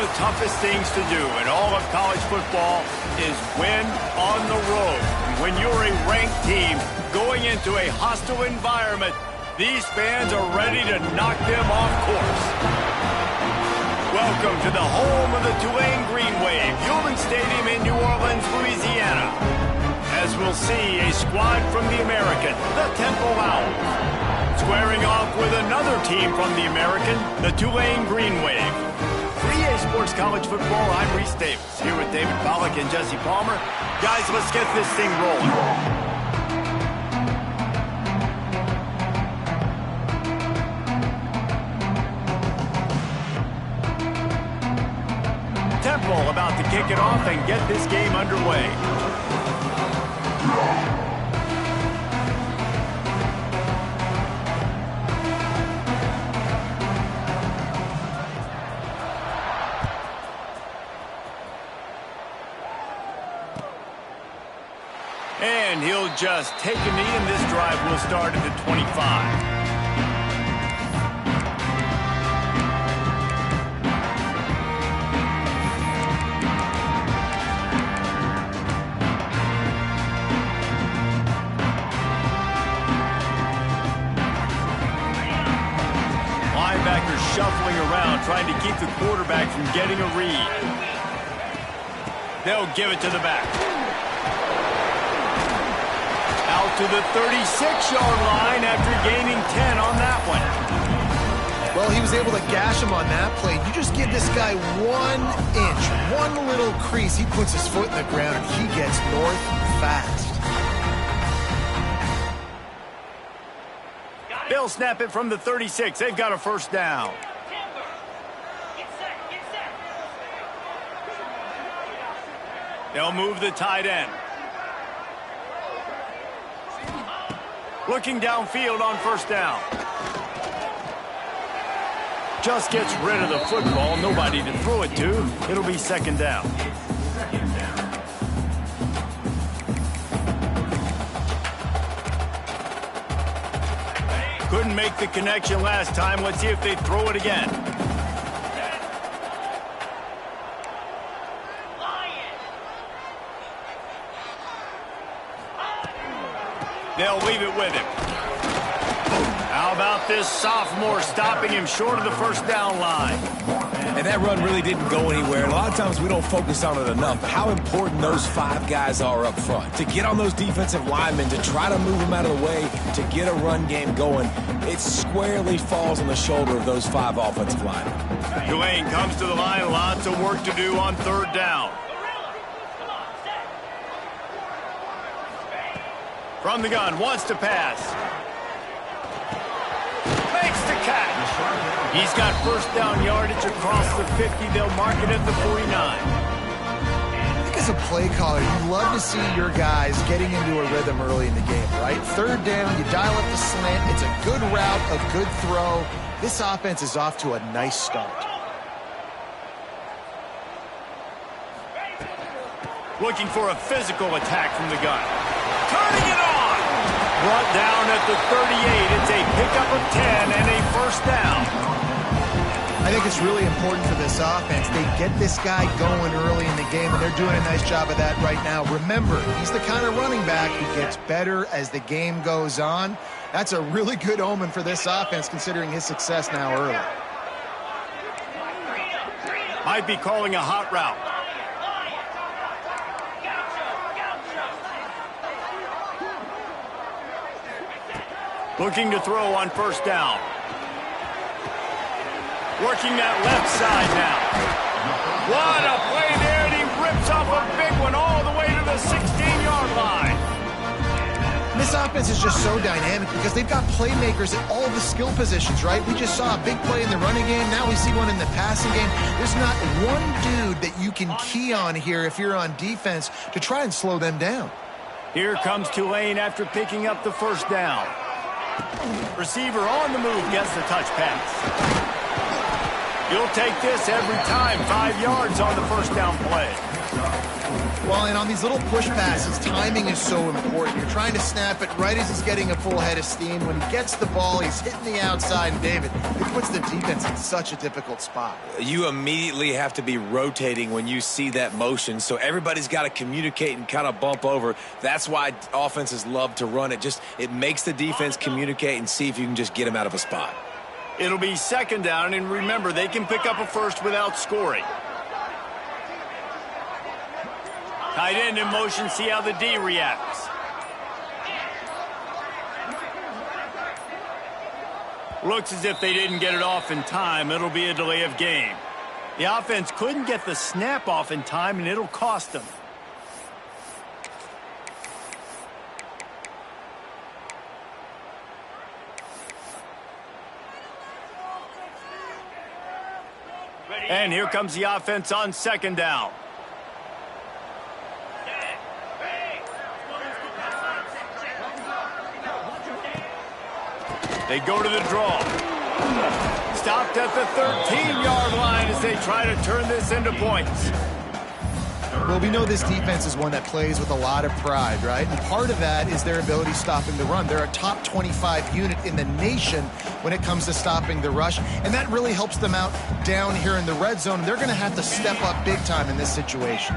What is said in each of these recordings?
of the toughest things to do in all of college football is win on the road. When you're a ranked team going into a hostile environment, these fans are ready to knock them off course. Welcome to the home of the Tulane Green Wave, Tulane Stadium in New Orleans, Louisiana. As we'll see a squad from the American, the Temple Owls, squaring off with another team from the American, the Tulane Green Wave. For EA Sports College Football, I'm Reese Davis, here with David Pollack and Jesse Palmer. Guys, let's get this thing rolling. Temple about to kick it off and get this game underway. And he'll just take a knee, and this drive will start at the 25. Linebackers shuffling around, trying to keep the quarterback from getting a read. They'll give it to the back. Out to the 36-yard line after gaining 10 on that one. Well, he was able to gash him on that play. You just give this guy 1 inch, one little crease, he puts his foot in the ground, and he gets north fast. They'll snap it from the 36. They've got a first down. They'll move the tight end. Looking downfield on first down. Just gets rid of the football. Nobody to throw it to. It'll be second down. Couldn't make the connection last time. Let's see if they throw it again. They'll leave it with him. How about this sophomore stopping him short of the first down line? And that run really didn't go anywhere. And a lot of times we don't focus on it enough. How important those 5 guys are up front. To get on those defensive linemen, to try to move them out of the way, to get a run game going, it squarely falls on the shoulder of those 5 offensive linemen. Tulane comes to the line. Lots of work to do on third down. From the gun, wants to pass. Makes the catch. He's got first down yardage across the 50. They'll mark it at the 49. I think as a play caller, you love to see your guys getting into a rhythm early in the game, right? Third down, you dial up the slant. It's a good route, a good throw. This offense is off to a nice start. Looking for a physical attack from the gun. Turning it on. Brought down at the 38. It's a pickup of 10 and a first down. I think it's really important for this offense. They get this guy going early in the game, and they're doing a nice job of that right now. Remember, he's the kind of running back who gets better as the game goes on. That's a really good omen for this offense, considering his success now early. Might be calling a hot route. Looking to throw on first down. Working that left side now. What a play there, and he rips off a big one all the way to the 16-yard line. This offense is just so dynamic because they've got playmakers at all the skill positions, right? We just saw a big play in the running game. Now we see one in the passing game. There's not one dude that you can key on here if you're on defense to try and slow them down. Here comes Tulane after picking up the first down. Receiver on the move gets the touch pass. You'll take this every time. 5 yards on the first down play. Well, and on these little push passes, timing is so important. You're trying to snap it right as he's getting a full head of steam. When he gets the ball, he's hitting the outside. And David, it puts the defense in such a difficult spot. You immediately have to be rotating when you see that motion, so everybody's got to communicate and kind of bump over. That's why offenses love to run it. It makes the defense communicate and see if you can just get him out of a spot. It'll be second down, and remember, they can pick up a first without scoring. Tight end in motion, see how the D reacts. Looks as if they didn't get it off in time. It'll be a delay of game. The offense couldn't get the snap off in time, and it'll cost them. And here comes the offense on second down. They go to the draw. Stopped at the 13-yard line as they try to turn this into points. Well, we know this defense is one that plays with a lot of pride, right? And part of that is their ability stopping the run. They're a top 25 unit in the nation when it comes to stopping the rush, and that really helps them out down here in the red zone. They're going to have to step up big time in this situation.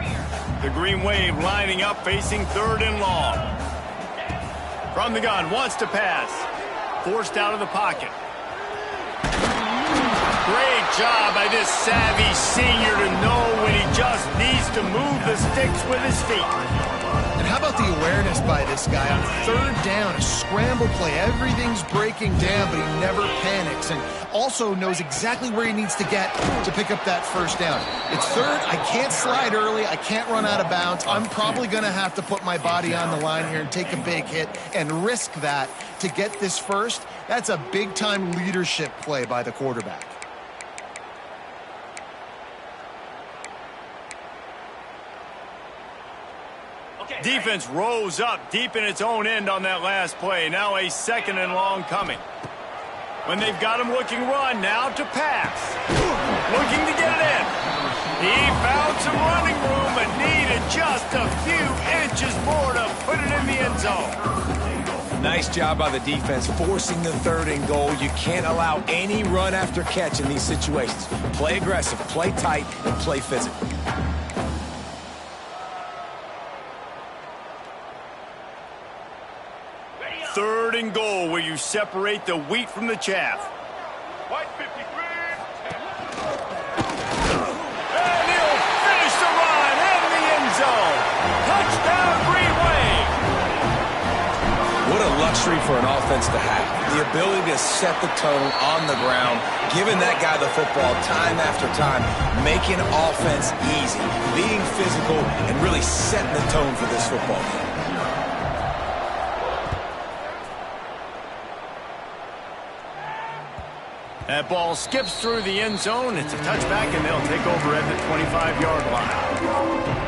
The Green Wave lining up, facing third and long. From the gun, wants to pass. Forced out of the pocket. Great job by this savvy senior to know when he just needs to move the sticks with his feet. And how about the awareness by this guy on third down, a scramble play. Everything's breaking down, but he never panics, and also knows exactly where he needs to get to pick up that first down. It's third. I can't slide early. I can't run out of bounds. I'm probably going to have to put my body on the line here and take a big hit and risk that to get this first. That's a big-time leadership play by the quarterback. Defense rose up deep in its own end on that last play. Now a second and long coming. When they've got him looking run, now to pass. Looking to get it in. He found some running room, but needed just a few inches more to put it in the end zone. Nice job by the defense forcing the third and goal. You can't allow any run after catch in these situations. Play aggressive, play tight, and play physical. Third and goal, where you separate the wheat from the chaff. White 53. And he'll finish the run in the end zone. Touchdown, Green Wave. What a luxury for an offense to have. The ability to set the tone on the ground, giving that guy the football time after time, making offense easy, being physical, and really setting the tone for this football game. That ball skips through the end zone. It's a touchback, and they'll take over at the 25-yard line.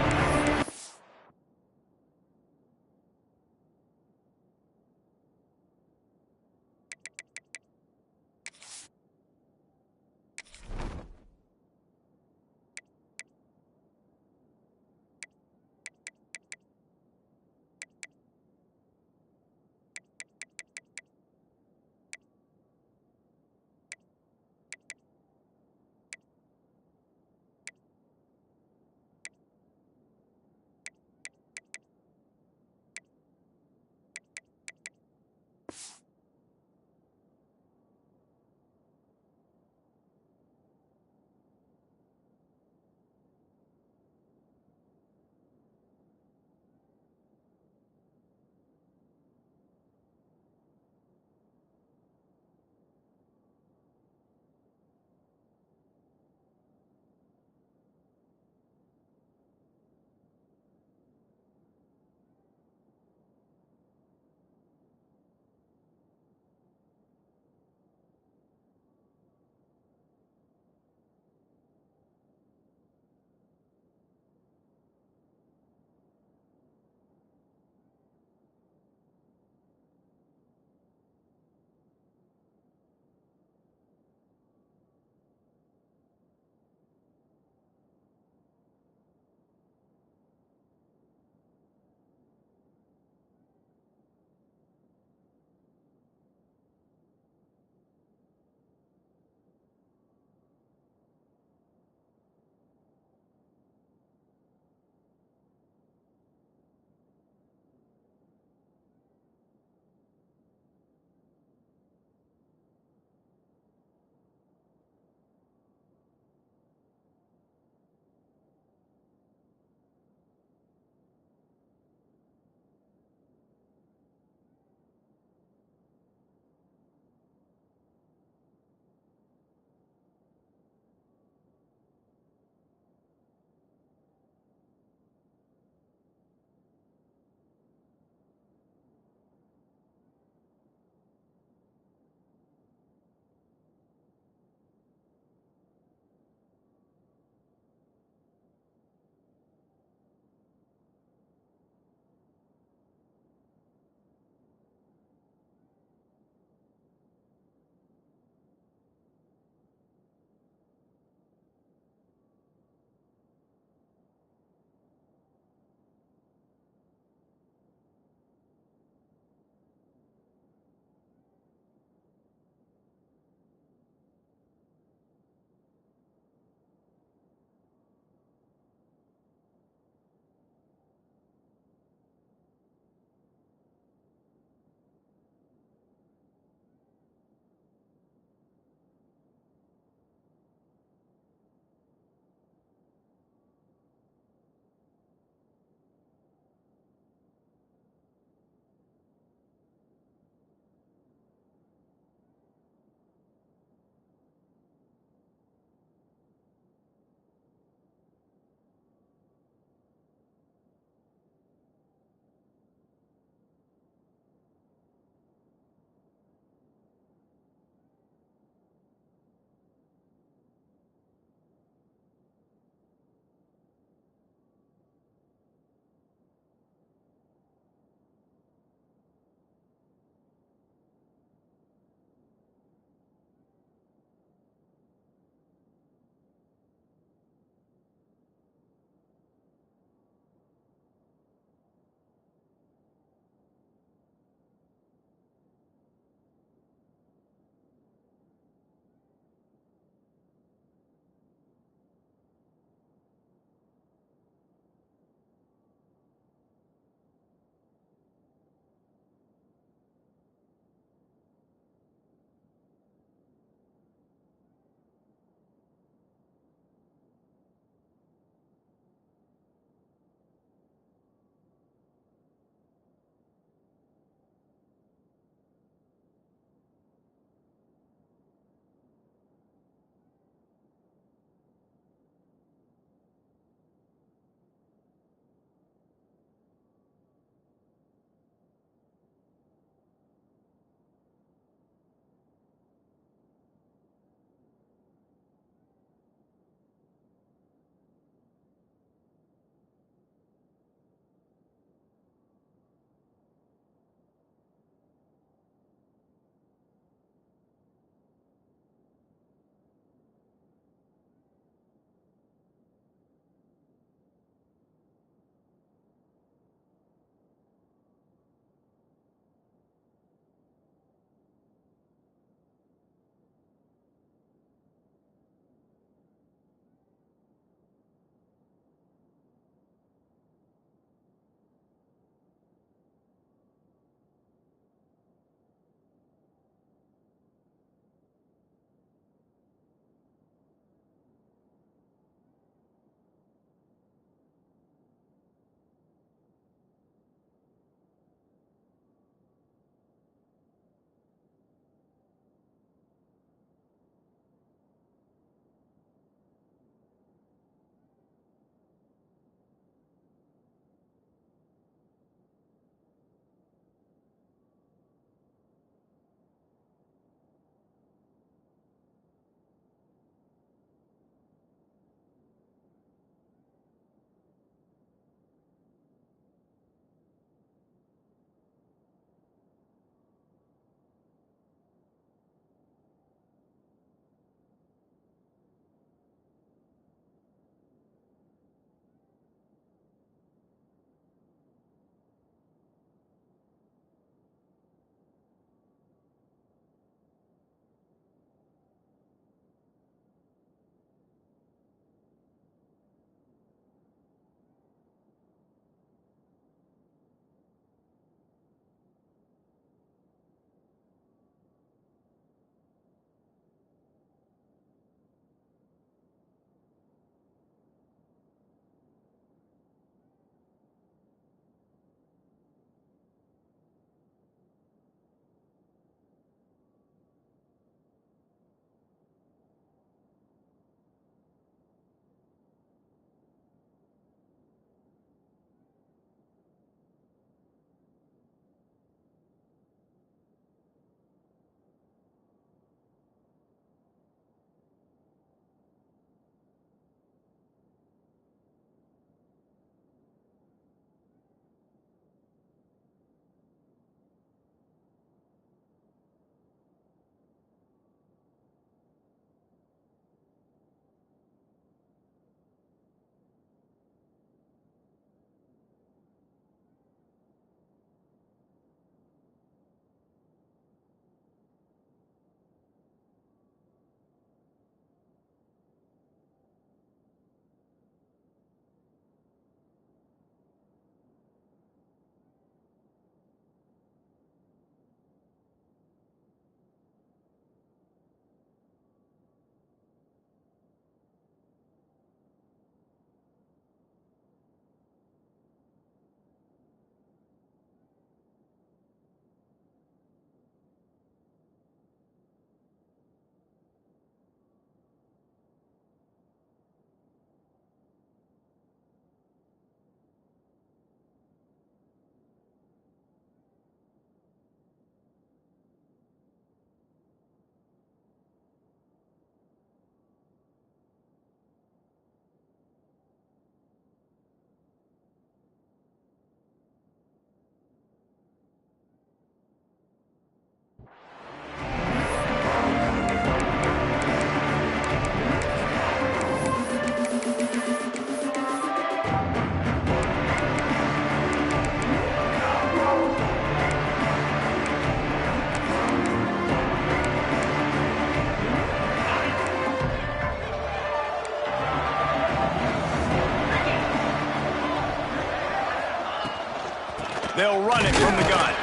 They'll run it from the gun.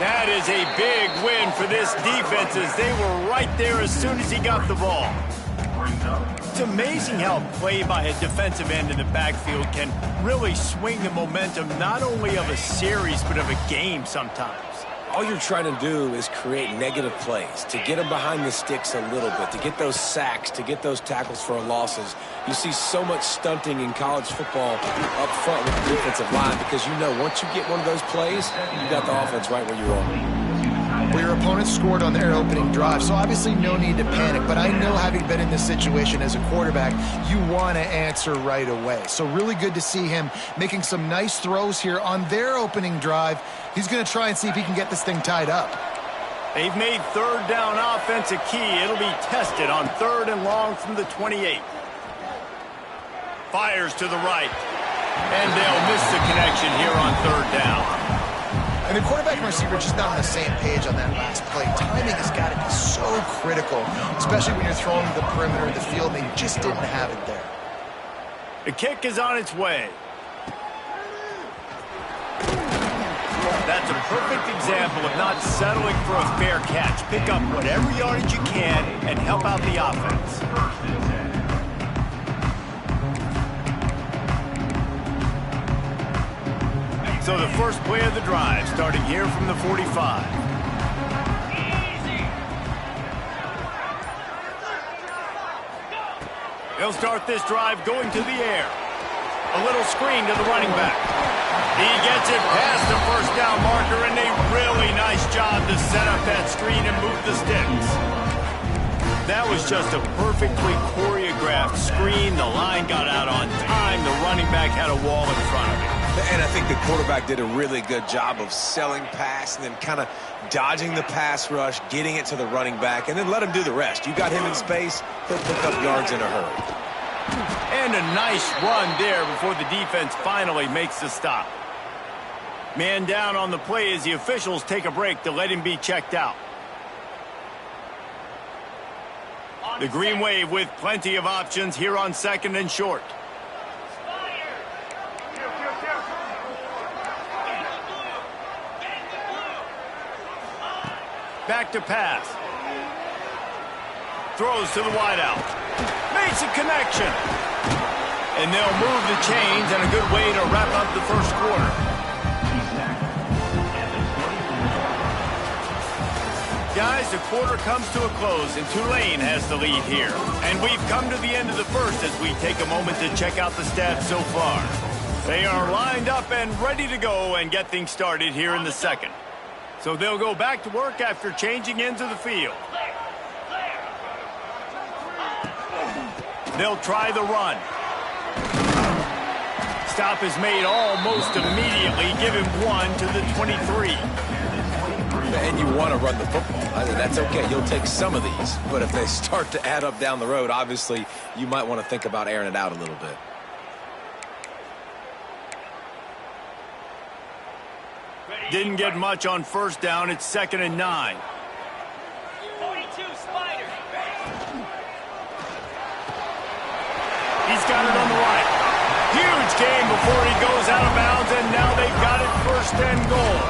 That is a big win for this defense as they were right there as soon as he got the ball. It's amazing how play by a defensive end in the backfield can really swing the momentum not only of a series but of a game sometimes. All you're trying to do is create negative plays, to get them behind the sticks a little bit, to get those sacks, to get those tackles for losses. You see so much stunting in college football up front with the defensive line because you know once you get one of those plays, you got the offense right where you are. Well, your opponent scored on their opening drive, so obviously no need to panic. But I know, having been in this situation as a quarterback, you want to answer right away. So really good to see him making some nice throws here on their opening drive. He's going to try and see if he can get this thing tied up. They've made third down offense a key. It'll be tested on 3rd and long from the 28. Fires to the right. And they'll miss the connection here on 3rd down. And the quarterback and receiver just not on the same page on that last play. Timing has got to be so critical, especially when you're throwing to the perimeter of the field, and they just didn't have it there. The kick is on its way. That's a perfect example of not settling for a fair catch. Pick up whatever yardage you can and help out the offense. So the first play of the drive, starting here from the 45. They'll start this drive going to the air. A little screen to the running back. He gets it past the first down marker, and a really nice job to set up that screen and move the sticks. That was just a perfectly choreographed screen. The line got out on time. The running back had a wall in front of him. And I think the quarterback did a really good job of selling pass and then kind of dodging the pass rush, getting it to the running back, and then let him do the rest. You got him in space, he'll pick up yards in a hurry. And a nice run there before the defense finally makes the stop. Man down on the play as the officials take a break to let him be checked out. The Green Wave with plenty of options here on 2nd and short. Back to pass. Throws to the wideout. Makes a connection. And they'll move the chains, and a good way to wrap up the first quarter. Guys, the quarter comes to a close, and Tulane has the lead here. And we've come to the end of the first as we take a moment to check out the stats so far. They are lined up and ready to go and get things started here in the second. So they'll go back to work after changing into the field. They'll try the run. Stop is made almost immediately. Give him 1 to the 23. And you want to run the football. That's okay. You'll take some of these. But if they start to add up down the road, obviously you might want to think about airing it out a little bit. Didn't get much on first down. It's 2nd and 9. 42 Spider. He's got it on the right. Huge game before he goes out of bounds, and now they've got it 1st and goal.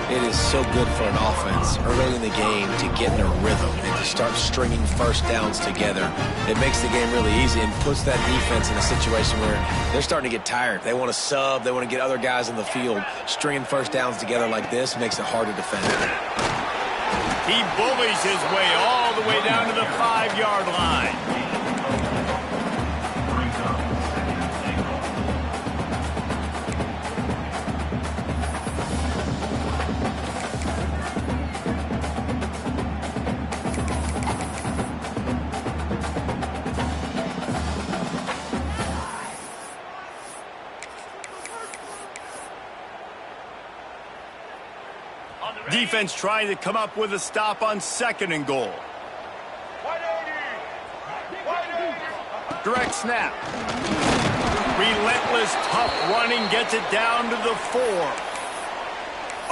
It is so good for an offense early in the game to get in a rhythm and to start stringing first downs together. It makes the game really easy and puts that defense in a situation where they're starting to get tired. They want to sub. They want to get other guys in the field. Stringing first downs together like this makes it hard to defend. He bullies his way all the way down to the 5-yard line. Defense trying to come up with a stop on 2nd and goal. Direct snap. Relentless, tough running gets it down to the 4.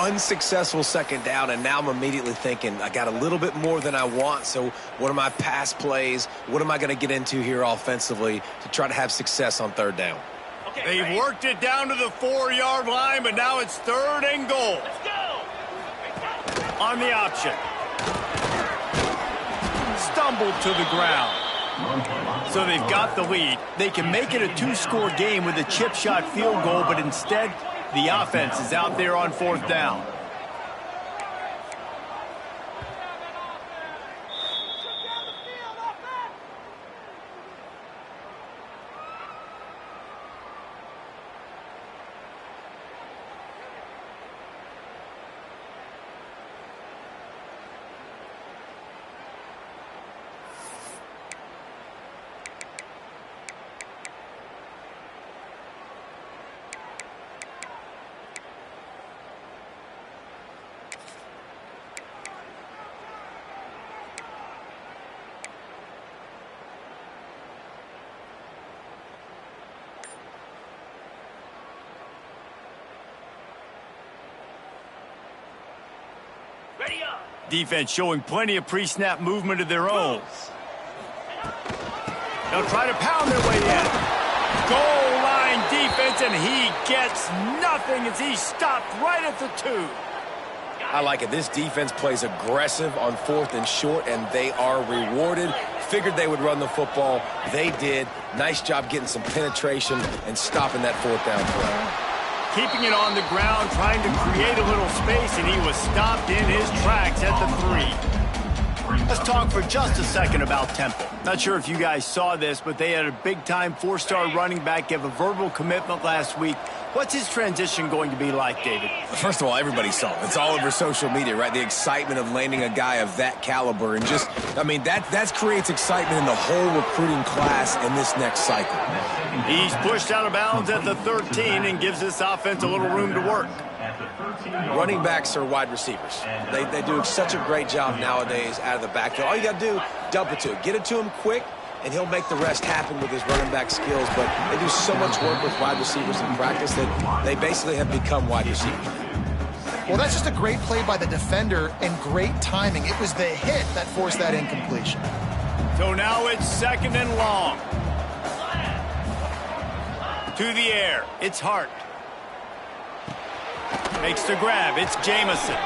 Unsuccessful 2nd down, and now I'm immediately thinking, I got a little bit more than I want, so what are my pass plays? What am I going to get into here offensively to try to have success on 3rd down? They've worked it down to the 4-yard line, but now it's 3rd and goal. Let's go. On the option. Stumbled to the ground. So they've got the lead. They can make it a 2-score game with a chip shot field goal, but instead, the offense is out there on 4th down. Ready up. Defense showing plenty of pre-snap movement of their own. They'll try to pound their way in. Goal line defense, and he gets nothing as he's stopped right at the 2. I like it. This defense plays aggressive on 4th and short, and they are rewarded. Figured they would run the football. They did. Nice job getting some penetration and stopping that 4th down play. Keeping it on the ground, trying to create a little space, and he was stopped in his tracks at the 3. Let's talk for just a second about Temple. Not sure if you guys saw this, but they had a big-time 4-star running back give a verbal commitment last week. What's his transition going to be like, David? First of all, everybody saw it. It's all over social media, right? The excitement of landing a guy of that caliber. And just, I mean, that creates excitement in the whole recruiting class in this next cycle. He's pushed out of bounds at the 13 and gives this offense a little room to work. Running backs are wide receivers. They do such a great job nowadays out of the backfield. All you got to do, dump it to him. Get it to him quick, and he'll make the rest happen with his running back skills. But they do so much work with wide receivers in practice that they basically have become wide receivers. Well, that's just a great play by the defender and great timing. It was the hit that forced that incompletion. So now it's 2nd and long. To the air. It's Hart. Makes the grab. It's Jamison.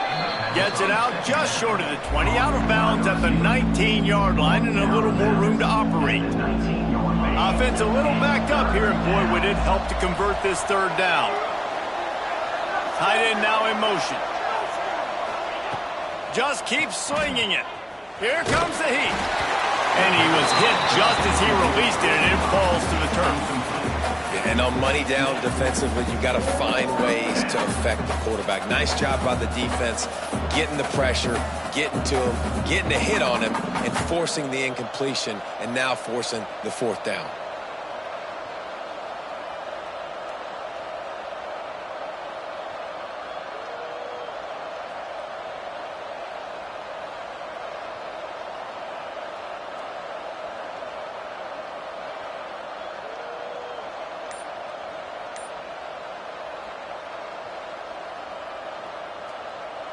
Gets it out just short of the 20. Out of bounds at the 19-yard line and a little more room to operate. Offense a little backed up here, and boy, would it help to convert this 3rd down. Tight end now in motion. Just keeps slinging it. Here comes the heat. And he was hit just as he released it, and it falls to the turf. And on money down defensively, you've got to find ways to affect the quarterback. Nice job by the defense, getting the pressure, getting to him, getting a hit on him, and forcing the incompletion, and now forcing the 4th down.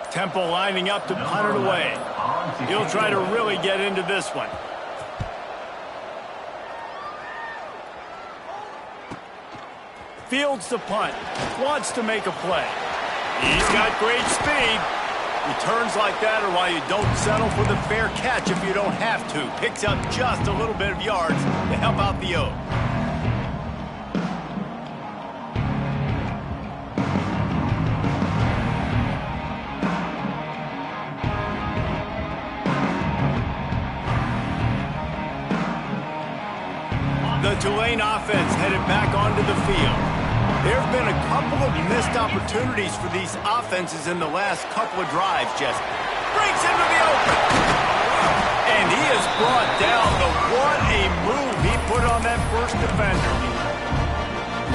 Temple lining up to punt it away. He'll try to really get into this one. Fields the punt. Wants to make a play. He's got great speed. Returns like that are why you don't settle for the fair catch if you don't have to. Picks up just a little bit of yards to help out the O. The Tulane offense headed back onto the field. There have been a couple of missed opportunities for these offenses in the last couple of drives, Jesse. Breaks into the open. And he is brought down. What a move he put on that first defender.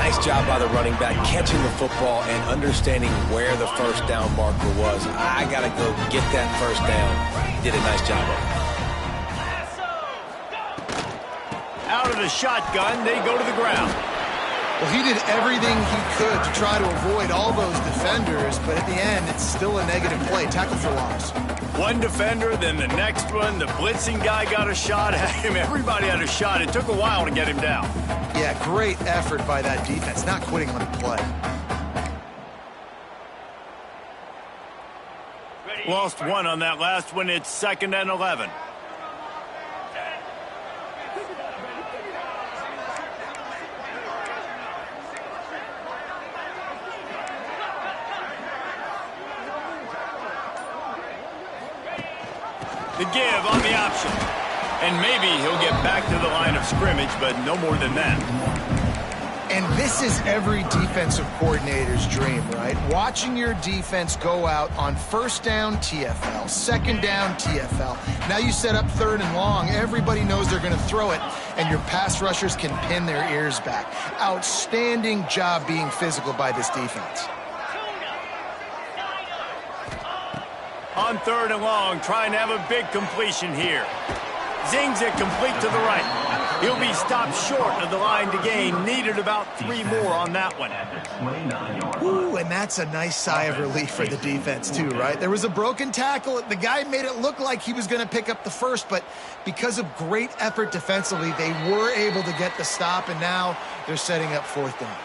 Nice job by the running back catching the football and understanding where the 1st down marker was. I got to go get that 1st down. He did a nice job of it. Out of the shotgun, they go to the ground. Well, he did everything he could to try to avoid all those defenders, but at the end, it's still a negative play. Tackle for loss. One defender, then the next one. The blitzing guy got a shot at him. Everybody had a shot. It took a while to get him down. Yeah, great effort by that defense, not quitting on the play. Lost one on that last one. It's 2nd and 11. The give on the option. And maybe he'll get back to the line of scrimmage, but no more than that. And this is every defensive coordinator's dream, right? Watching your defense go out on 1st down, TFL, 2nd down, TFL. Now you set up 3rd and long. Everybody knows they're going to throw it, and your pass rushers can pin their ears back. Outstanding job being physical by this defense. On 3rd and long, trying to have a big completion here. Zings it complete to the right. He'll be stopped short of the line to gain. Needed about 3 more on that one. Ooh, and that's a nice sigh of relief for the defense too, right? There was a broken tackle. The guy made it look like he was going to pick up the first, but because of great effort defensively, they were able to get the stop, and now they're setting up 4th down.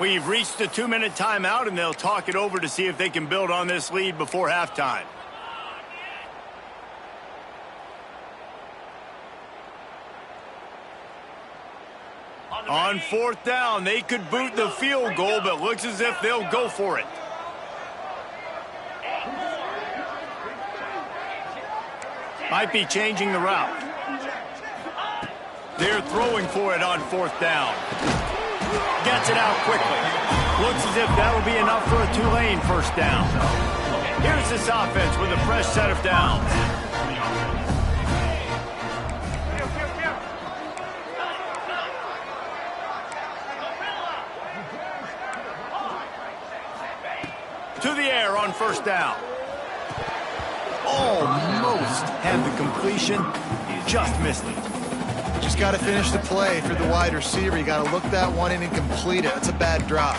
We've reached the 2-minute timeout, and they'll talk it over to see if they can build on this lead before halftime. On 4th down, they could boot the field goal, but looks as if they'll go for it. Might be changing the route. They're throwing for it on 4th down. Gets it out quickly. Looks as if that'll be enough for a Tulane 1st down. Here's this offense with a fresh set of downs. To the air on 1st down. Almost had the completion. Just missed it. Just got to finish the play for the wide receiver. You got to look that one in and complete it. It's a bad drop.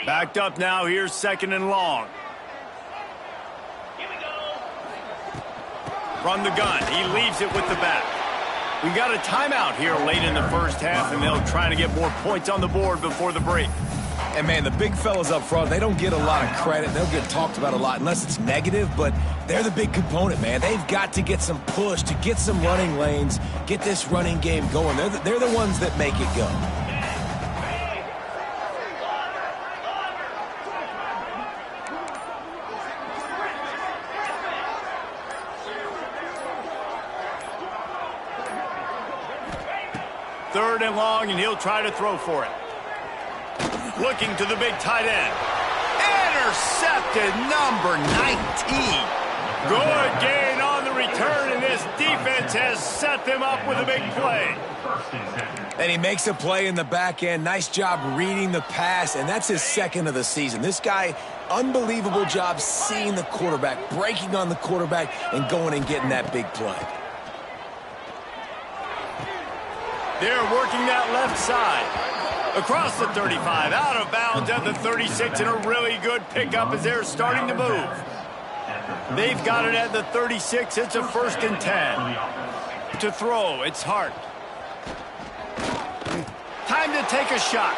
Backed up now. Here's 2nd and long. Run the gun. He leaves it with the back. We got a timeout here late in the 1st half, and they'll try to get more points on the board before the break. And, man, the big fellas up front, they don't get a lot of credit. They'll get talked about a lot unless it's negative, but they're the big component, man. They've got to get some push, to get some running lanes, get this running game going. They're the ones that make it go. Third and long, and he'll try to throw for it. Looking to the big tight end. Intercepted, number 19. Good gain on the return, and this defense has set them up with a big play. And he makes a play in the back end. Nice job reading the pass, and that's his 2nd of the season. This guy, unbelievable job seeing the quarterback, breaking on the quarterback, and going and getting that big play. They're working that left side. Across the 35, out of bounds at the 36, and a really good pickup as they're starting to move. They've got it at the 36. It's a 1st and 10. To throw, it's Hart. Time to take a shot.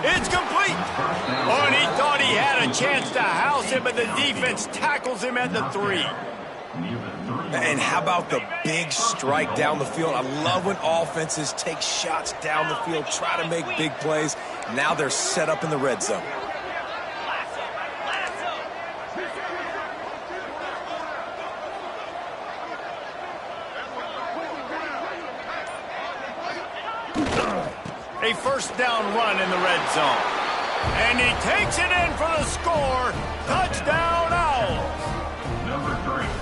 It's complete. Oh, and he thought he had a chance to house him, but the defense tackles him at the 3. And how about the big strike down the field? I love when offenses take shots down the field, try to make big plays. Now they're set up in the red zone. A 1st down run in the red zone. And he takes it in for the score. Touchdown, Owls.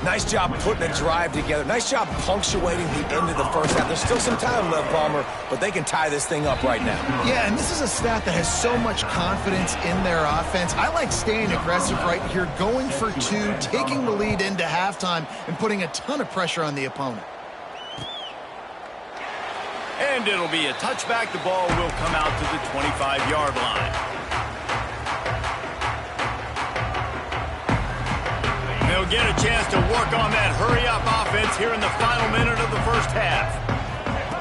Nice job putting a drive together. Nice job punctuating the end of the first half. There's still some time left, Palmer, but they can tie this thing up right now. Yeah, and this is a staff that has so much confidence in their offense. I like staying aggressive right here, going for two, taking the lead into halftime, and putting a ton of pressure on the opponent. And it'll be a touchback. The ball will come out to the 25-yard line. They'll get a chance to work on that hurry-up offense here in the final minute of the first half.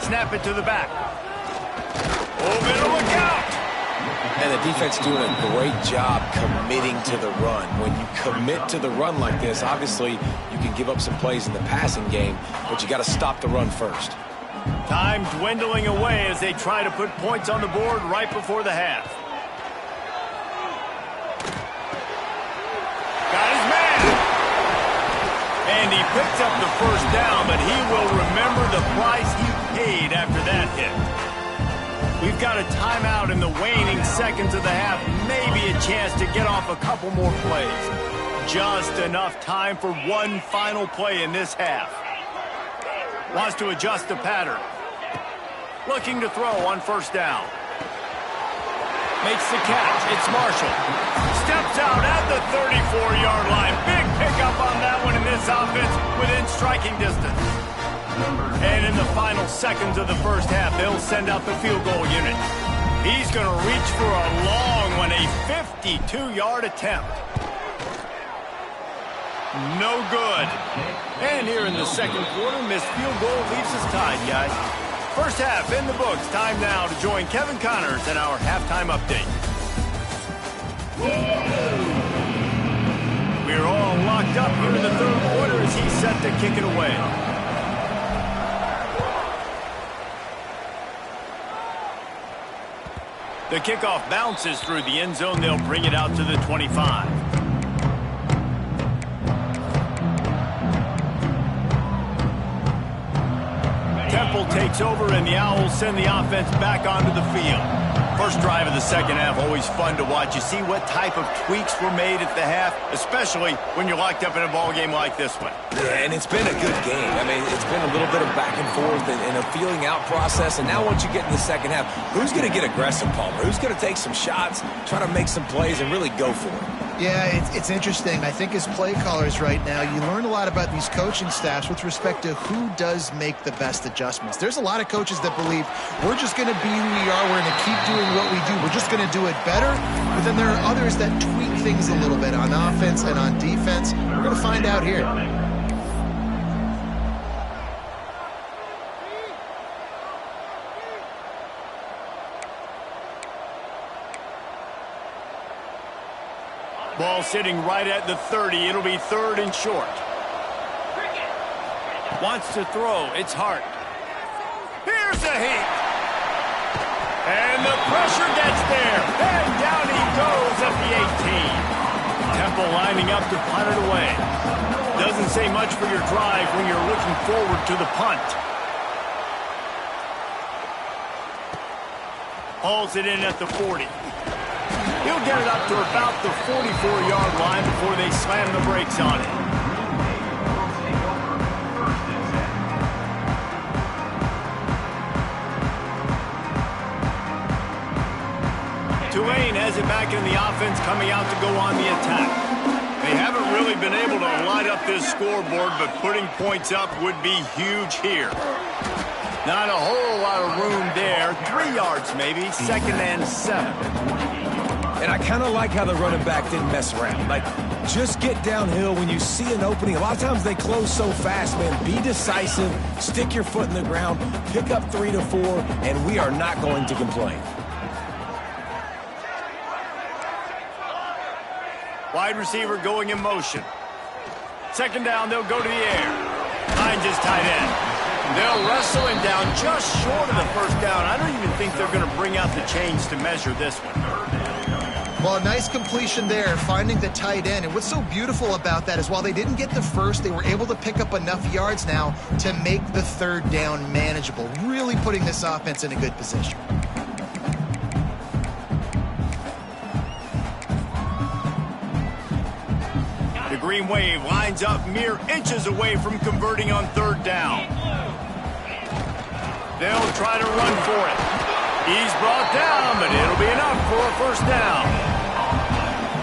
Snap it to the back. Oh, better look out! And the defense doing a great job committing to the run. When you commit to the run like this, obviously you can give up some plays in the passing game, but you got to stop the run first. Time dwindling away as they try to put points on the board right before the half. Got his man! And he picks up the first down, but he will remember the price he paid after that hit. We've got a timeout in the waning seconds of the half. Maybe a chance to get off a couple more plays. Just enough time for one final play in this half. Wants to adjust the pattern. Looking to throw on first down. Makes the catch. It's Marshall. Steps out at the 34-yard line. Big pickup on that one in this offense within striking distance. And in the final seconds of the first half, they'll send out the field goal unit. He's going to reach for a long one, a 52-yard attempt. No good. And here in the second quarter, missed field goal leaves us tied, guys. First half in the books. Time now to join Kevin Connors in our halftime update. We're all locked up here in the third quarter as he's set to kick it away. The kickoff bounces through the end zone. They'll bring it out to the 25. Temple takes over, and the Owls send the offense back onto the field. First drive of the second half, always fun to watch. You see what type of tweaks were made at the half, especially when you're locked up in a ball game like this one. Yeah, and it's been a good game. I mean, it's been a little bit of back and forth and a feeling out process. And now once you get in the second half, who's going to get aggressive, Palmer? Who's going to take some shots, try to make some plays, and really go for it? Yeah, it's interesting. I think as play callers right now, you learn a lot about these coaching staffs with respect to who does make the best adjustments. There's a lot of coaches that believe we're just going to be who we are. We're going to keep doing what we do. We're just going to do it better. But then there are others that tweak things a little bit on offense and on defense. We're going to find out here. Ball sitting right at the 30. It'll be third and short. Wants to throw. It's Hart. Here's a hit. And the pressure gets there. And down he goes at the 18. Temple lining up to punt it away. Doesn't say much for your drive when you're looking forward to the punt. Hauls it in at the 40. He'll get it up to about the 44-yard line before they slam the brakes on it. Tulane has it back in the offense, coming out to go on the attack. They haven't really been able to light up this scoreboard, but putting points up would be huge here. Not a whole lot of room there. 3 yards maybe, second and 7. And I kind of like how the running back didn't mess around. Like, just get downhill when you see an opening. A lot of times they close so fast, man. Be decisive, stick your foot in the ground, pick up 3 to 4, and we are not going to complain. Wide receiver going in motion. Second down, they'll go to the air. Finds his tight end. They'll wrestle him down just short of the first down. I don't even think they're going to bring out the chains to measure this one. Well, a nice completion there, finding the tight end. And what's so beautiful about that is while they didn't get the first, they were able to pick up enough yards now to make the third down manageable, really putting this offense in a good position. Green Wave lines up mere inches away from converting on third down. They'll try to run for it. He's brought down, but it'll be enough for a first down.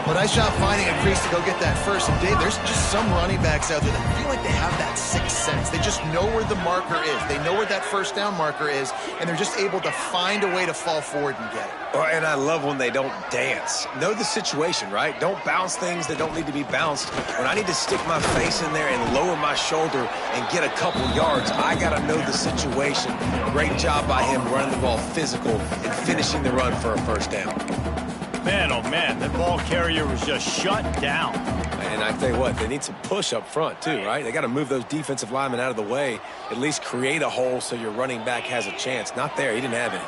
Well, nice job finding a crease to go get that first. And Dave, there's just some running backs out there that feel like they have that sixth sense. They just know where the marker is. They know where that first down marker is, and they're just able to find a way to fall forward and get it. Oh, and I love when they don't dance. Know the situation, right? Don't bounce things that don't need to be bounced. When I need to stick my face in there and lower my shoulder and get a couple yards, I got to know the situation. Great job by him running the ball physical and finishing the run for a first down. Man, oh man, that ball carrier was just shut down. And I tell you what, they need some push up front too, right? They got to move those defensive linemen out of the way, at least create a hole so your running back has a chance. Not there, he didn't have any.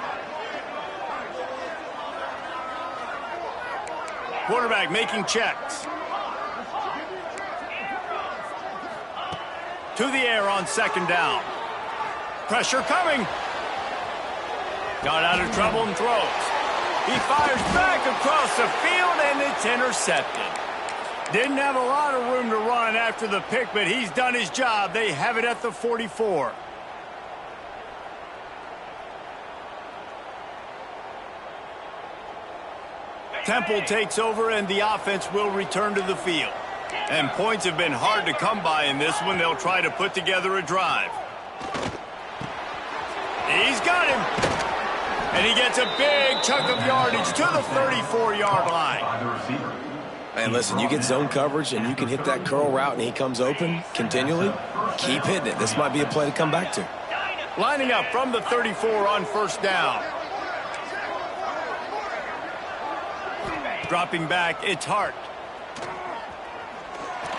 Quarterback making checks. To the air on second down. Pressure coming. Got out of trouble and throws. He fires back across the field, and it's intercepted. Didn't have a lot of room to run after the pick, but he's done his job. They have it at the 44. Temple takes over, and the offense will return to the field. And points have been hard to come by in this one. They'll try to put together a drive. He's got him. And he gets a big chunk of yardage to the 34-yard line. Man, listen, you get zone coverage and you can hit that curl route and he comes open continually, keep hitting it. This might be a play to come back to. Lining up from the 34 on first down. Dropping back, it's Hart.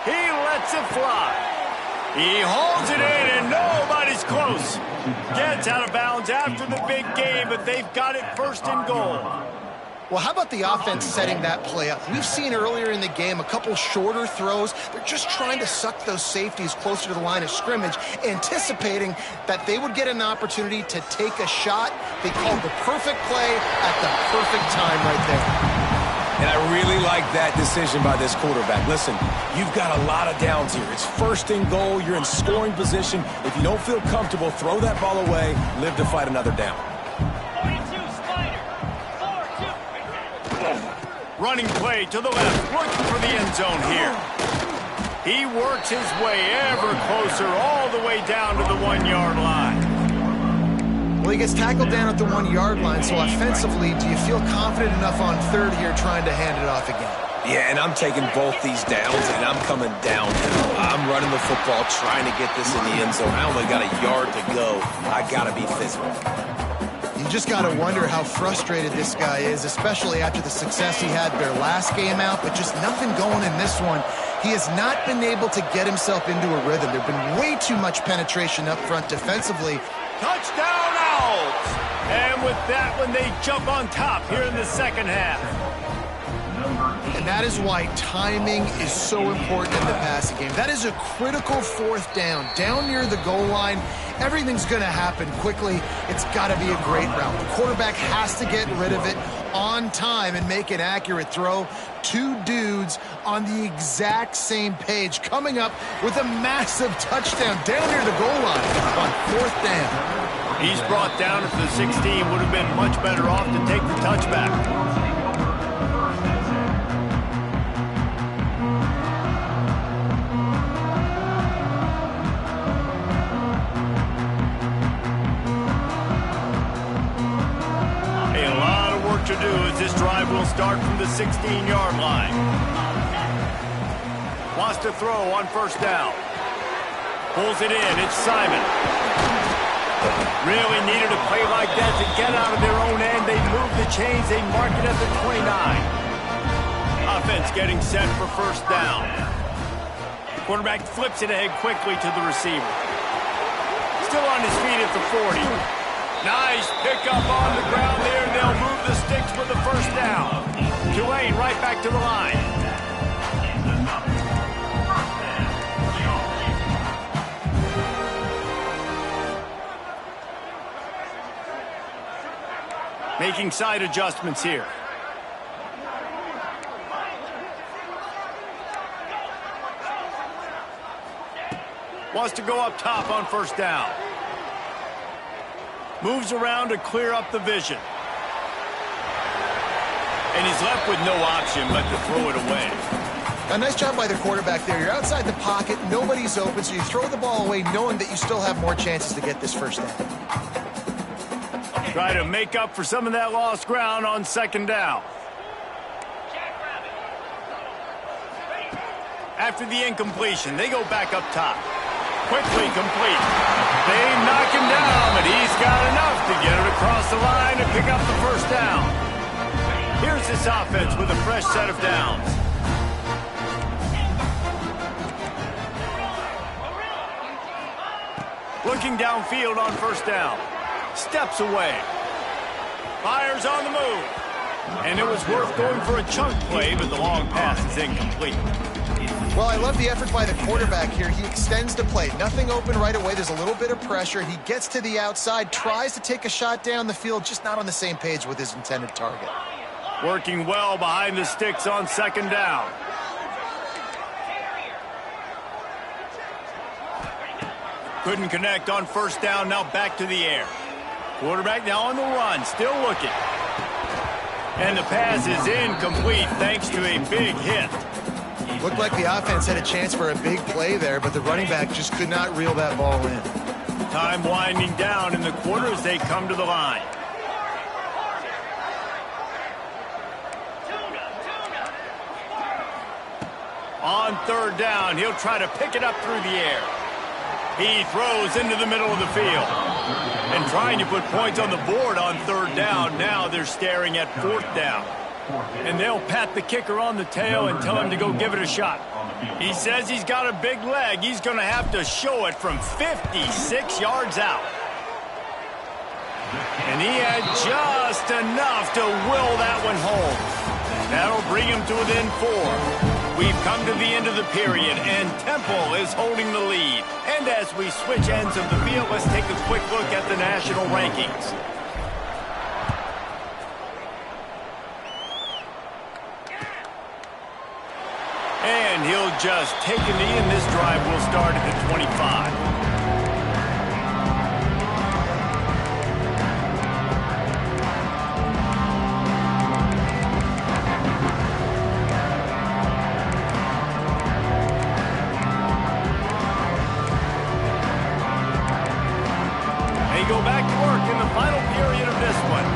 He lets it fly. He holds it in, and nobody's close. Gets out of bounds after the big game, but they've got it first and goal. Well, how about the offense setting that play up? We've seen earlier in the game a couple shorter throws. They're just trying to suck those safeties closer to the line of scrimmage, anticipating that they would get an opportunity to take a shot. They called the perfect play at the perfect time right there. And I really like that decision by this quarterback. Listen, you've got a lot of downs here. It's first and goal. You're in scoring position. If you don't feel comfortable, throw that ball away. Live to fight another down. 42, Spider. 4-2. Running play to the left, looking for the end zone here. He works his way ever closer, all the way down to the 1-yard line. Well, he gets tackled down at the 1-yard line, so offensively, do you feel confident enough on third here trying to hand it off again? Yeah, and I'm taking both these downs, and I'm coming downhill. I'm running the football, trying to get this in the end zone. I only got a yard to go. I got to be physical. You just got to wonder how frustrated this guy is, especially after the success he had their last game out, but just nothing going in this one. He has not been able to get himself into a rhythm. There's been way too much penetration up front defensively. Touchdown, Owls! And with that one, they jump on top here in the second half. And that is why timing is so important in the passing game. That is a critical fourth down. Down near the goal line, everything's going to happen quickly. It's got to be a great route. The quarterback has to get rid of it on time and make an accurate throw. Two dudes on the exact same page coming up with a massive touchdown down near the goal line on fourth down. He's brought down at the 16. Would have been much better off to take the touchback. To do as this drive will start from the 16-yard line. Wants to throw on first down. Pulls it in. It's Simon. Really needed a play like that to get out of their own end. They move the chains. They mark it at the 29. Offense getting set for first down. Quarterback flips it ahead quickly to the receiver. Still on his feet at the 40. Nice pickup on the ground there. They'll move the sticks for the first down. Tulane right back to the line. Making side adjustments here. Wants to go up top on first down. Moves around to clear up the vision. And he's left with no option but to throw it away. A nice job by the quarterback there. You're outside the pocket, nobody's open, so you throw the ball away knowing that you still have more chances to get this first down. Try to make up for some of that lost ground on second down. After the incompletion, they go back up top. Quickly complete. They knock him down, but he's got enough to get it across the line and pick up the first down. Here's this offense with a fresh set of downs. Looking downfield on first down. Steps away. Fires on the move. And it was worth going for a chunk play, but the long pass is incomplete. Well, I love the effort by the quarterback here. He extends the play. Nothing open right away. There's a little bit of pressure. He gets to the outside, tries to take a shot down the field, just not on the same page with his intended target. Working well behind the sticks on second down. Couldn't connect on first down, now back to the air. Quarterback now on the run, still looking. And the pass is incomplete thanks to a big hit. Looked like the offense had a chance for a big play there, but the running back just could not reel that ball in. Time winding down in the quarter as they come to the line. On third down, he'll try to pick it up through the air. He throws into the middle of the field. And trying to put points on the board on third down. Now they're staring at fourth down. And they'll pat the kicker on the tail and tell him to go give it a shot. He says he's got a big leg. He's going to have to show it from 56 yards out. And he had just enough to will that one home. That'll bring him to within 4. We've come to the end of the period, and Temple is holding the lead. And as we switch ends of the field, let's take a quick look at the national rankings. And he'll just take a knee, and this drive will start at the 25. Go back to work in the final period of this one.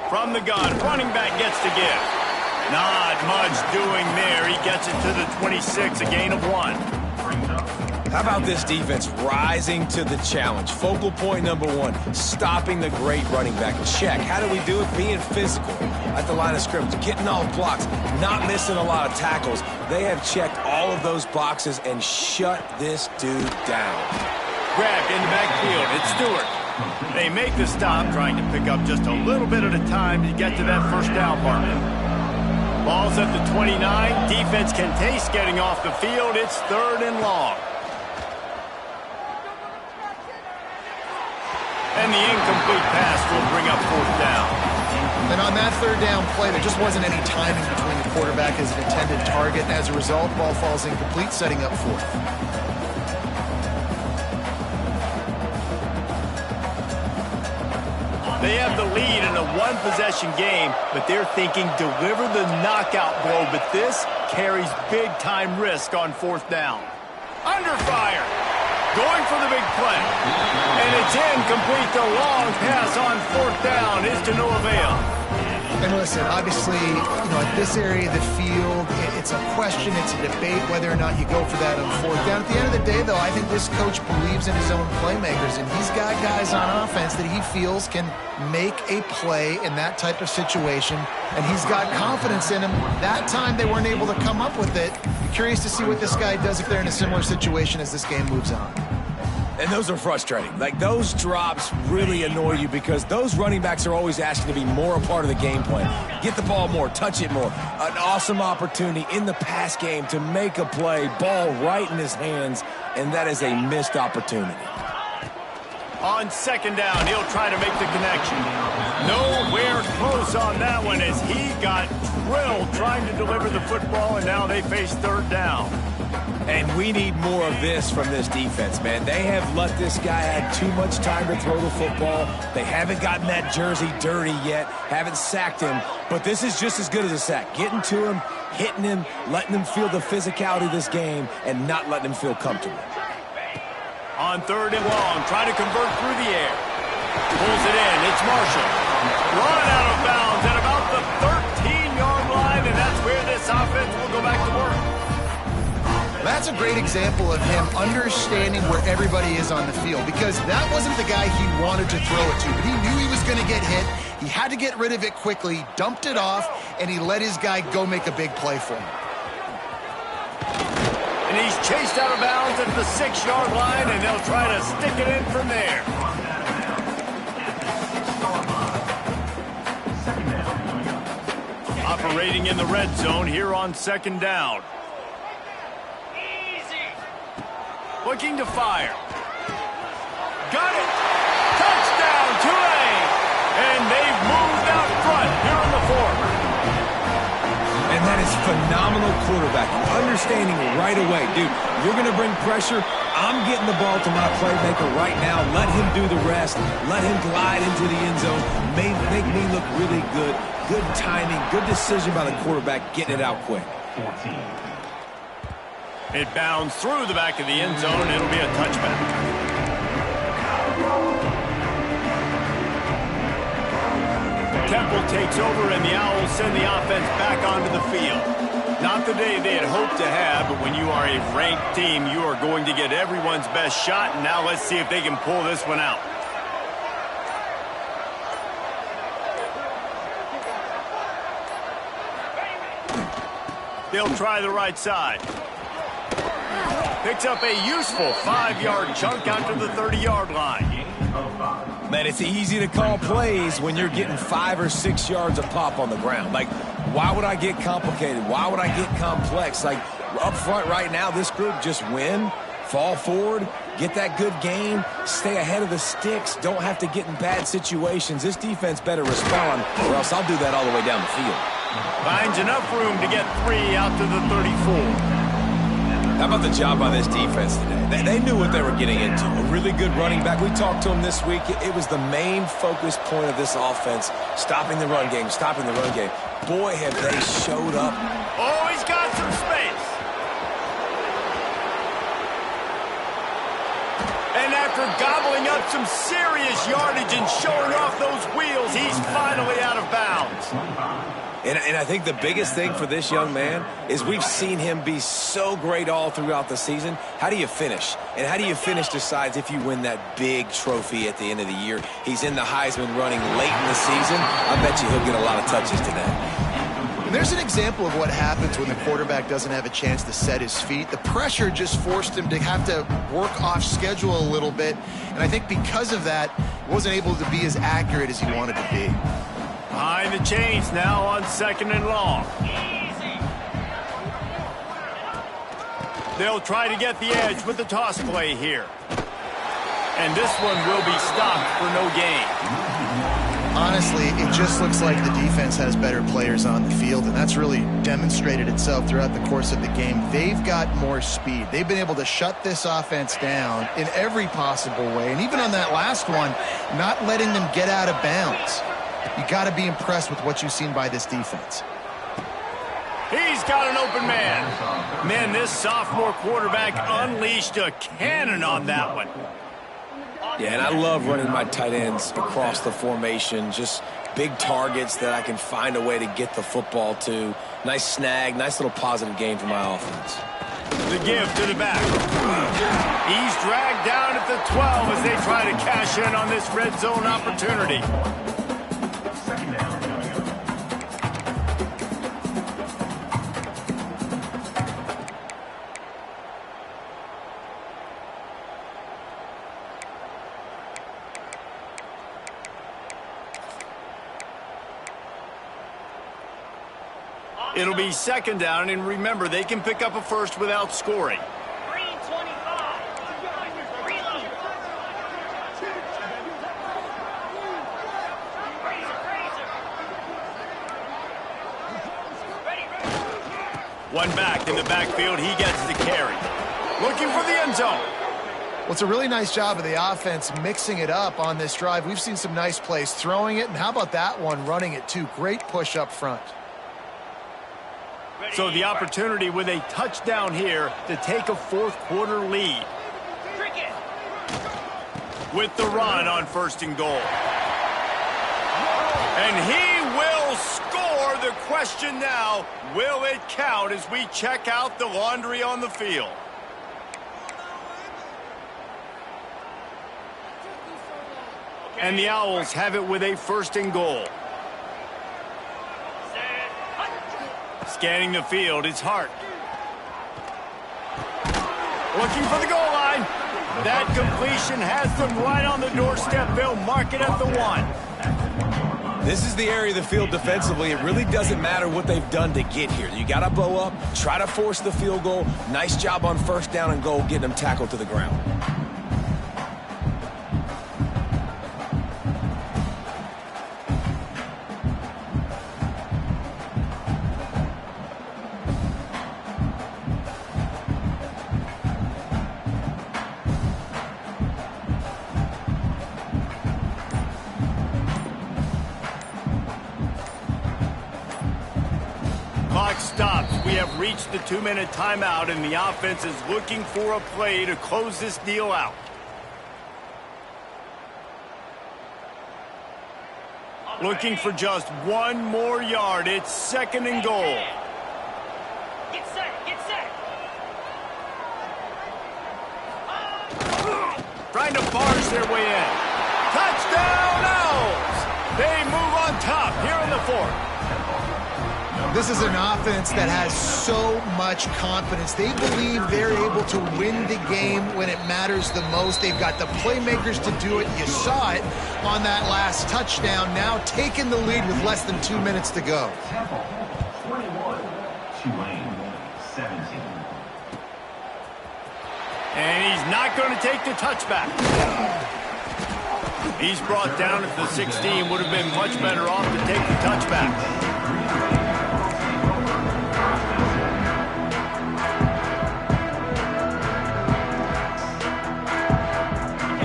From the gun, running back gets to give. Not much doing there. He gets it to the 26, a gain of 1. How about this defense rising to the challenge? Focal point number 1, stopping the great running back. Check. How do we do it? Being physical at the line of scrimmage, getting off blocks, not missing a lot of tackles. They have checked all of those boxes and shut this dude down. Grabbed in the backfield. It's Stewart. They make the stop, trying to pick up just a little bit at a time to get to that first down mark. Ball's at the 29. Defense can taste getting off the field. It's 3rd and long. And the incomplete pass will bring up 4th down. And on that 3rd down play, there just wasn't any timing between the quarterback and his intended target. And as a result, ball falls incomplete, setting up 4th. They have the lead in a one-possession game, but they're thinking deliver the knockout blow. But this carries big-time risk on 4th down. Under fire. Going for the big play. And it's incomplete. The long pass on 4th down is to no avail. And listen, obviously, at this area of the field, it's a question, it's a debate whether or not you go for that on 4th down. At the end of the day, though, I think this coach believes in his own playmakers, and he's got guys on offense that he feels can make a play in that type of situation, and he's got confidence in him. That time they weren't able to come up with it. Be curious to see what this guy does if they're in a similar situation as this game moves on. And those are frustrating. Like, those drops really annoy you because those running backs are always asking to be more a part of the game plan. Get the ball more, touch it more. An awesome opportunity in the pass game to make a play, ball right in his hands, and that is a missed opportunity. On second down, he'll try to make the connection. Nowhere close on that one as he got drilled trying to deliver the football, and now they face third down. And we need more of this from this defense, man. They have let this guy have too much time to throw the football. They haven't gotten that jersey dirty yet, haven't sacked him, but this is just as good as a sack. Getting to him, hitting him, letting him feel the physicality of this game, and not letting him feel comfortable. On third and long, trying to convert through the air. Pulls it in, it's Marshall. Run out of bounds at about the 13-yard line, and that's where this offense will go back to work. That's a great example of him understanding where everybody is on the field, because that wasn't the guy he wanted to throw it to, but he knew he was going to get hit. He had to get rid of it quickly, dumped it off, and he let his guy go make a big play for him. And he's chased out of bounds at the 6-yard line, and they'll try to stick it in from there. Operating in the red zone here on second down. Looking to fire. Got it. Touchdown, Tulane. And they've moved out front here in the fourth. And that is phenomenal quarterbacking. Understanding right away. Dude, you're going to bring pressure. I'm getting the ball to my playmaker right now. Let him do the rest. Let him glide into the end zone. Make me look really good. Good timing. Good decision by the quarterback getting it out quick. It bounds through the back of the end zone. It'll be a touchback. Temple takes over, and the Owls send the offense back onto the field. Not the day they had hoped to have, but when you are a ranked team, you are going to get everyone's best shot, and now let's see if they can pull this one out. They'll try the right side. Picks up a useful 5-yard chunk out to the 30-yard line. Man, it's easy to call plays when you're getting 5 or 6 yards of pop on the ground. Like, why would I get complicated? Why would I get complex? Like, up front right now, this group just win, fall forward, get that good game, stay ahead of the sticks, don't have to get in bad situations. This defense better respond, or else I'll do that all the way down the field. Finds enough room to get 3 out to the 34. How about the job by this defense today? They knew what they were getting into. A really good running back. We talked to him this week. It was the main focus point of this offense, stopping the run game, stopping the run game. Boy, have they showed up. Oh, he's got some space. And after gobbling up some serious yardage and showing off those wheels, he's finally out of bounds. And I think the biggest thing for this young man is we've seen him be so great all throughout the season. How do you finish? And how do you finish decides if you win that big trophy at the end of the year. He's in the Heisman running late in the season. I bet you he'll get a lot of touches today. There's an example of what happens when the quarterback doesn't have a chance to set his feet. The pressure just forced him to have to work off schedule a little bit. And I think because of that, he wasn't able to be as accurate as he wanted to be. Behind the chains now on second and long. They'll try to get the edge with the toss play here. And this one will be stopped for no gain. Honestly, it just looks like the defense has better players on the field, and that's really demonstrated itself throughout the course of the game. They've got more speed. They've been able to shut this offense down in every possible way, and even on that last one, not letting them get out of bounds. You got to be impressed with what you've seen by this defense. He's got an open man. Man, this sophomore quarterback unleashed a cannon on that one. Yeah, and I love running my tight ends across the formation. Just big targets that I can find a way to get the football to. Nice snag, nice little positive game for my offense. The give to the back. He's dragged down at the 12 as they try to cash in on this red zone opportunity. It'll be second down, and remember, they can pick up a first without scoring. One back in the backfield. He gets the carry. Looking for the end zone. Well, it's a really nice job of the offense mixing it up on this drive. We've seen some nice plays throwing it, and how about that one running it too? Great push up front. So the opportunity with a touchdown here to take a fourth-quarter lead. With the run on 1st and goal. And he will score. The question now, will it count as we check out the laundry on the field? And the Owls have it with a 1st and goal. Scanning the field, it's Hart. Looking for the goal line. That completion has them right on the doorstep. They'll mark it at the 1. This is the area of the field defensively. It really doesn't matter what they've done to get here. You got to bow up, try to force the field goal. Nice job on 1st down and goal, getting them tackled to the ground. Clock stops. We have reached the 2-minute timeout, and the offense is looking for a play to close this deal out. Looking for just one more yard. It's 2nd and goal. Get set, get set. Trying to barge their way in. Touchdown, Owls! They move on top here in the 4th. This is an offense that has so much confidence. They believe they're able to win the game when it matters the most. They've got the playmakers to do it. You saw it on that last touchdown. Now taking the lead with less than 2 minutes to go. Temple, 21, Tulane, 17. And he's not going to take the touchback. He's brought down at the 16. Would have been much better off to take the touchback.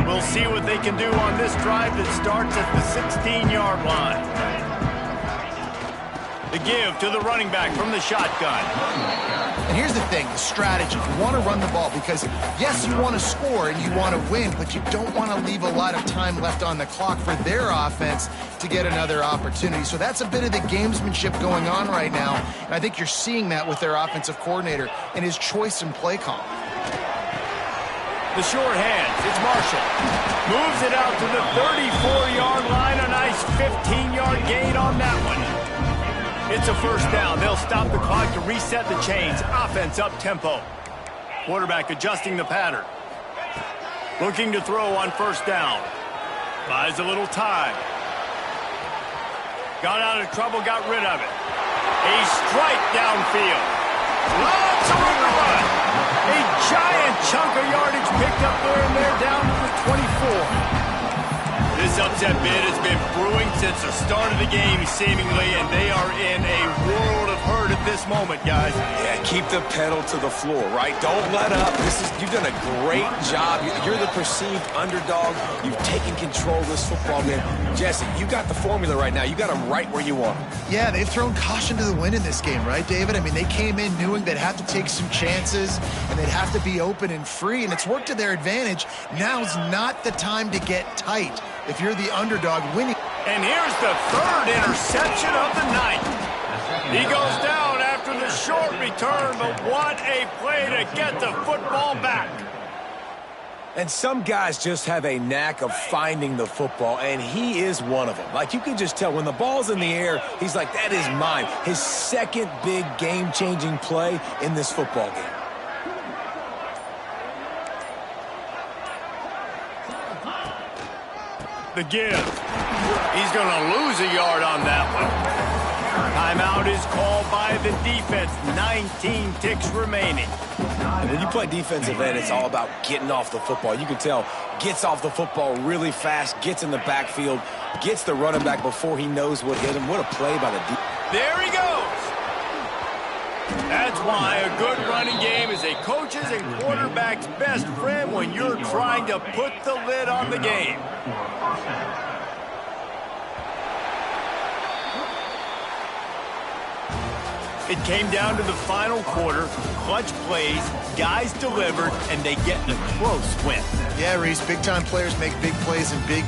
We'll see what they can do on this drive that starts at the 16-yard line. The give to the running back from the shotgun. And here's the thing, the strategy. You want to run the ball because, yes, you want to score and you want to win, but you don't want to leave a lot of time left on the clock for their offense to get another opportunity. So that's a bit of the gamesmanship going on right now, and I think you're seeing that with their offensive coordinator and his choice in play call. The short hands, it's Marshall. Moves it out to the 34-yard line. A nice 15-yard gain on that one. It's a 1st down. They'll stop the clock to reset the chains. Offense up tempo. Quarterback adjusting the pattern. Looking to throw on 1st down. Buys a little time. Got out of trouble, got rid of it. A strike downfield. Lots of room to run. A giant chunk of yardage picked up there, and they're down to the 24. This upset bid has been brewing since the start of the game, seemingly, and they are in a world of hurt at this moment, guys. Yeah, keep the pedal to the floor, right? Don't let up. You've done a great job. You're the perceived underdog. You've taken control of this football game. Jesse, you got the formula right now. You got them right where you want them. Yeah, they've thrown caution to the wind in this game, right, David? I mean, they came in knowing they'd have to take some chances and they'd have to be open and free, and it's worked to their advantage. Now's not the time to get tight if you're the underdog winning. And here's the 3rd interception of the night. He goes down after the short return, but what a play to get the football back. And some guys just have a knack of finding the football, and he is one of them. Like, you can just tell when the ball's in the air, he's like, that is mine. His 2nd big game-changing play in this football game. The give. He's going to lose a yard on that one. Timeout is called by the defense. 19 ticks remaining. And when you play defensive end, it's all about getting off the football. You can tell, gets off the football really fast, gets in the backfield, gets the running back before he knows what hit him. What a play by the defense. There he goes. That's why a good running game is a coach's and quarterback's best friend when you're trying to put the lid on the game. It came down to the final quarter. Clutch plays, guys delivered, and they get a close win. Yeah, Reese, big-time players make big plays and big...